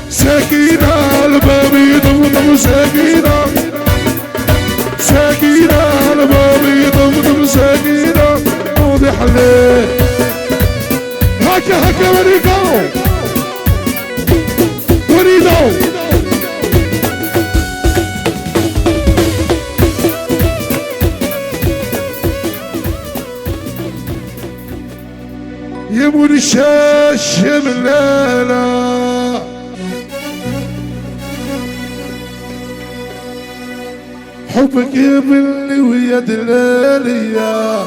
سكينة الباب يضمضم سكينة سكينة الباب يضمضم سكينة واضح ليه هكا هكا وريدو وريدو يا مرشاش يا ملالا حبك يبلي ويا دلاليا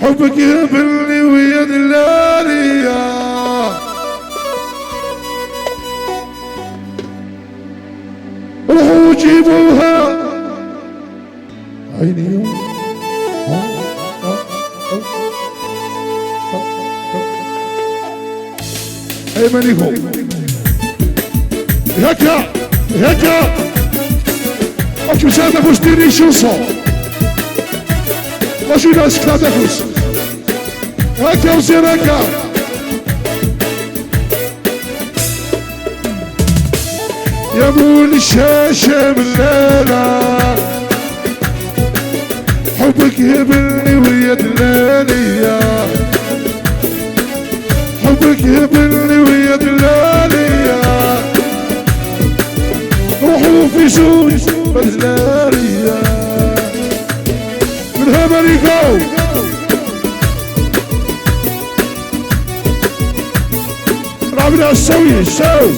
حبك يبلي ويا دلاليا روحوا جيبوها عيني ايمانيكم هكا هكا اكو ساعة فوش ديري شوصو ماشي ناس كلاتا فوش هكا وزير هكا يا مول الشاشة من ليلة حبك يبلني ويا دلاليا حبك يبلني ويا دلاليا روحوا في زوج بدلاليا من همريكو رابنا السوي السوي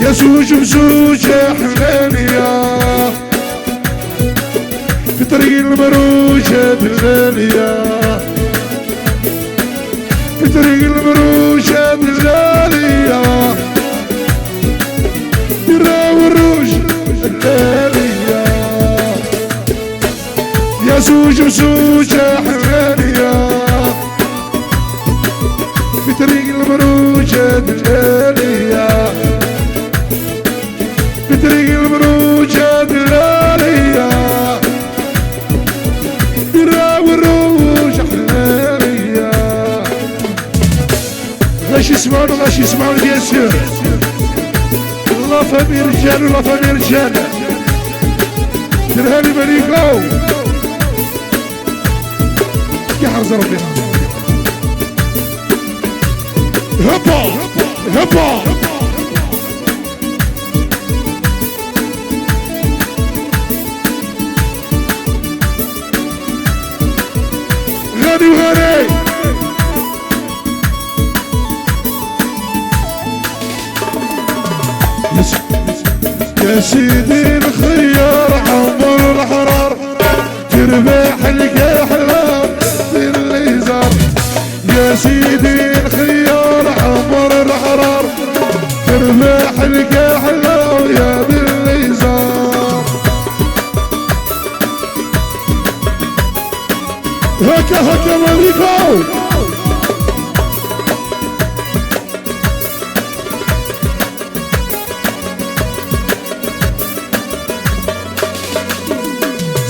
يا زوج بزوج يا حلاليا في طريق المروجة دلاليا في طريق المروجة دلاليا درا والروج دلاليا يا زوج بزوج يا حلاليا في طريق المروجة دلاليا طريق المروجة دلاليا درا والروج حلاليا غاش يسمعون بيان سور الله فامي رجال والله فامي رجال درهاني مليكو يحفظ ربنا هبا هبا غني وغني يا سيدي الخيار عمر الحرار تربح الكحلام باللي زار يا سيدي الخيار عمر الحرار تربح الكحلام يا باللي زار هكا هكا مليكو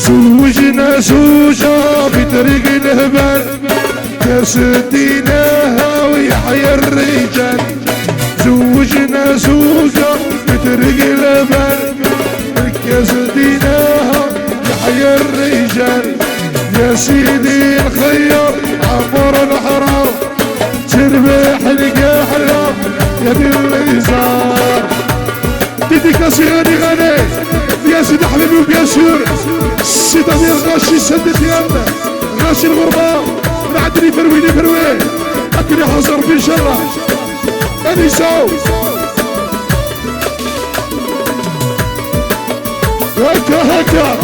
زوجنا زوجة في طريق الهبال كاس ديناها ويحيى الرجال زوجنا زوجة في طريق الهبال كاس ديناها يحيى الرجال يا سيدي الخيار عمر الحرار تربح الكحلة يا دي الإزار ديديكاسي غني غني يا سيدي حبيبي وبيان سور السيدة ديال غاشي سد ديالنا غاشي الغربة نعدني فرويني فروين أكلي حاضر في إن شاء الله أني ساو هكا هكا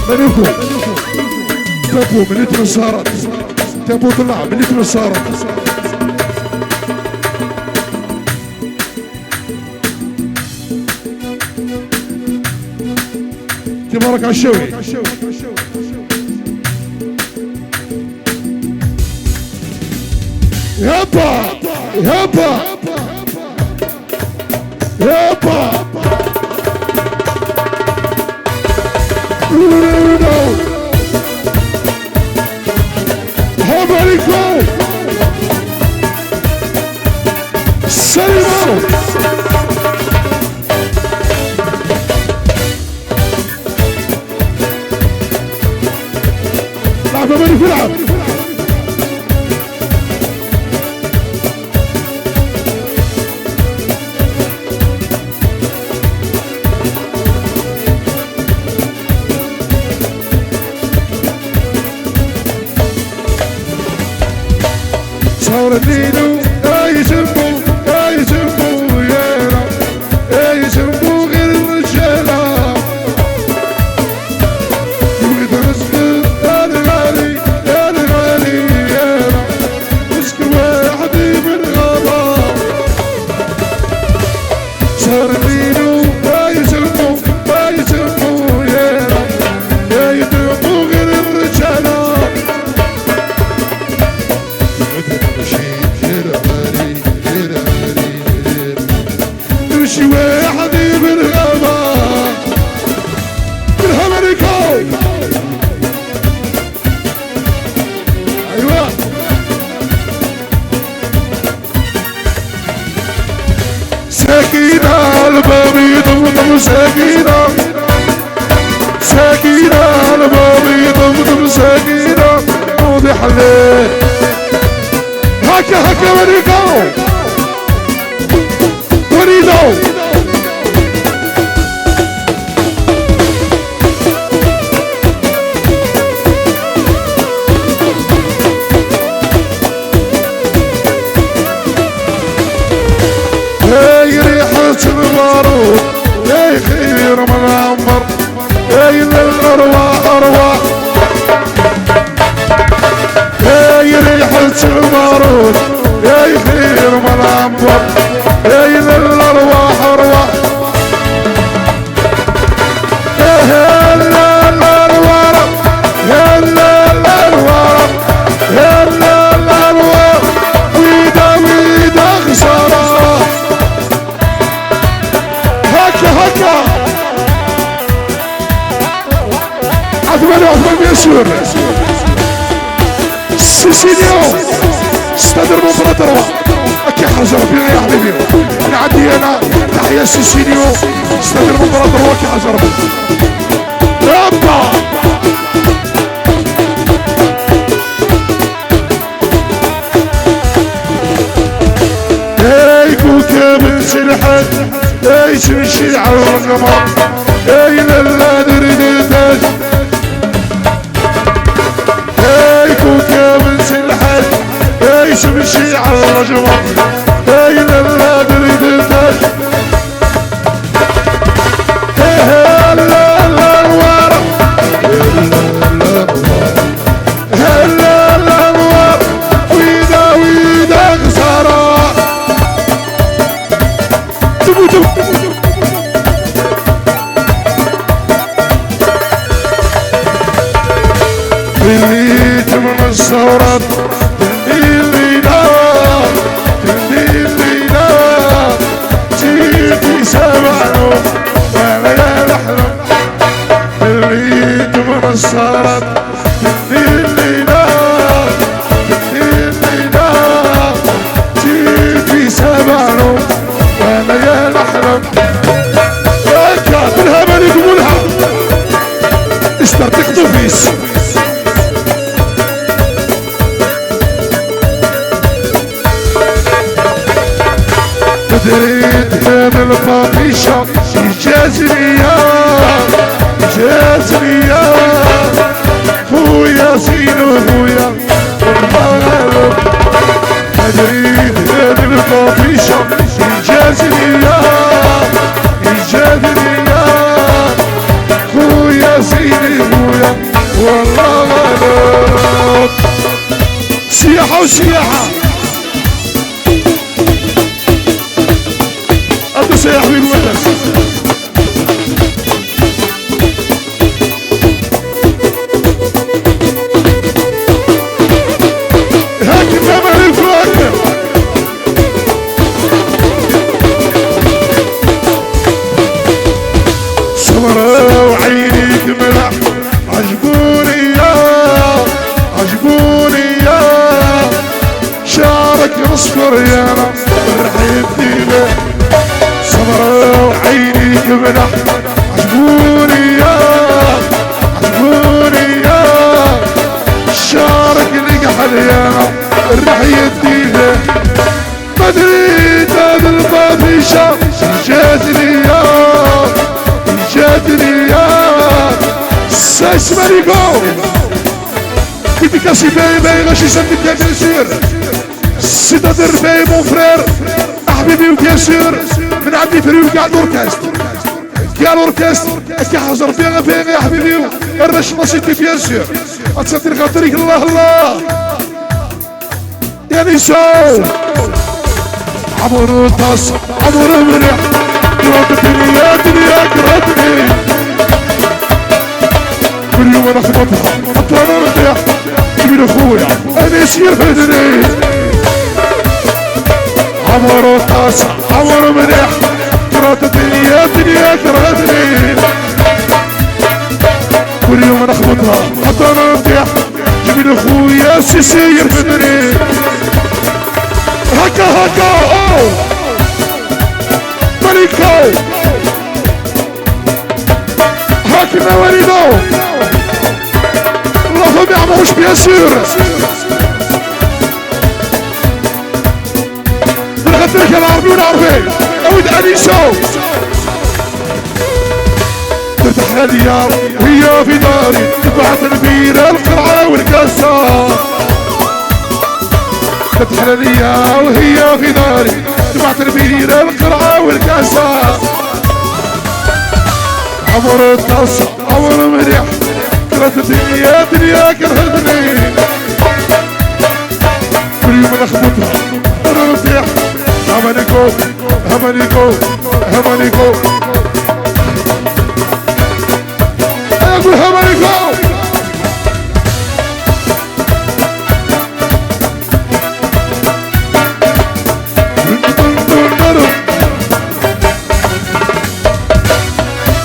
منكم تابو من يتنصارت تابو طلع من يتنصارت تبارك عالشوي يابا يابا يابا عليكم سلموا لعبة ماني في لعب صار النينو اي جنبو اي جنبو يانا اي جنبو غير الرجالة يريد رزق انا غالي انا غالي يانا رزق واحد من غابة صار النينو اي جنبو اي جنبو يانا اي جنبو غير الرجالة شي واحد بالغابة بالهامريكا ايوه سكينة الباب يضمضم سكينة سكينة الباب يضمضم سكينة واضح عليه هكا هكا وريكو وريدو هاي ريحة البارود هاي خير من العنبر هاي للأرواح أرواح هاي ريحة البارود هاي خير من العنبر هاي للأرواح أرواح هلا الأرواح هلا الأرواح هلا الأرواح ويدا ويدا خسارة هكا هكا عثمان بيسور سيسينيو استدر مبرد اكي حرز ربي يا حبيبي نعدي انا تحية سيسينيو استدر مبرد اكي حرز ربي يابا اي كوكب سلحت اي تمشي على القمر اي لا نريد تاج اي كوكب سلحت اي تمشي على القمر اي لا نريد تاج لا لا الورق لا لا الورق ويدا ويدا خسارة اللي تمن الثورات اللي نار اللي نار جيتي سمعنا وانا نحلم اللي تمن الثورات اللي نار اللي نار جيتي سمعنا وانا نحلم هكا بالهبل يقولها اشترتك طفيس دريت هذا الفاقيشة جازرية جازرية خويا زينو خويا والمغرب دريت هذا الفاقيشة جازرية جازرية خويا زينو خويا والمغرب سياحة وسياحة يا حبيبي ولد هاك النمر الفواكه تصفر يانا الرحيم دينا سمرة وعيني كبنة عجبوني يا الشارك نقحل يانا الرحيم دينا مدري تاد البابيشة جاتني يا سايس ماريكو كنت كاسي باي غاشي سندك يا بيسير سيدا در باي مون فرير حبيبي وبيسير من عندي فريو كاع الاوركستر كاع الاوركستر كي حضر فيها يا حبيبي الرش نصيتي بيسير اتصدر خاطرك الله يا نساء عمر الطاس عمر مريح كرهتني يا دنيا كرهتني كل يوم انا اخبطها انا مرتاح جميل اخويا انا يصير هدني عمر الطاس عمر مريح كرهتني يا دنيا كرهتني كل يوم انا اخبطها انا مرتاح جميل اخويا يصير هدني هكا اوه ملكو هاكنا وليدو اللهم يعمروش بيسير بالغدرك العربي والعربي اود انيسو ترتاح ليا وهي في داري تبعت البيرة القرعة والكاسة ترتاح ليا وهي في داري تبعت البيرة القرعة والكاسة عمر الطاس عمر مريح كرهتني يا دنيا كرهتني كل يوم اخبطها انا مرتاح همانيكو اقول همانيكو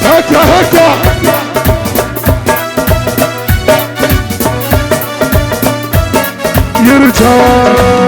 هكا يرجع